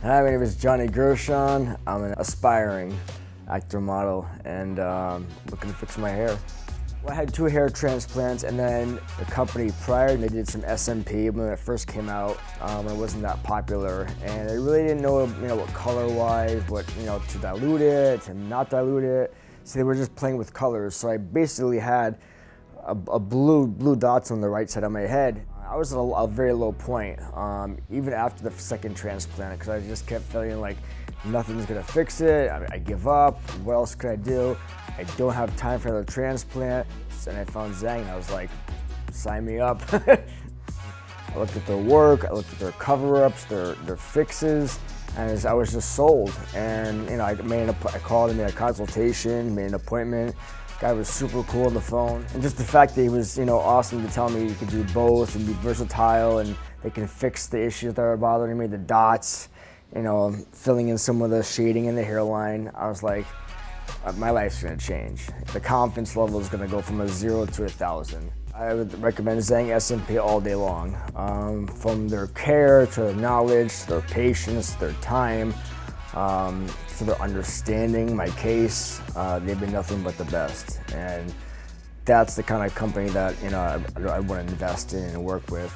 Hi, my name is Johnny Gershon. I'm an aspiring actor model and looking to fix my hair. Well, I had 2 hair transplants, and then the company prior, they did some SMP when it first came out. It wasn't that popular, and I really didn't know, what color-wise, what, to dilute it, to not dilute it. So they were just playing with colors. So I basically had a blue dots on the right side of my head. I was at a very low point, even after the second transplant, because I just kept feeling like nothing's gonna fix it. I give up. What else could I do? I don't have time for another transplant. And I found Zang, and I was like, sign me up. I looked at their work, I looked at their cover-ups, their fixes, and I was just sold. And I called and made a consultation, made an appointment. Guy was super cool on the phone, and just the fact that he was, awesome to tell me you could do both and be versatile, and they can fix the issues that are bothering me, the dots, filling in some of the shading in the hairline. I was like, my life's gonna change. The confidence level is gonna go from a 0 to 1,000. I would recommend Zang SMP all day long. From their care to their knowledge, to their patience, their time, for their understanding my case. They've been nothing but the best, and that's the kind of company that I want to invest in and work with.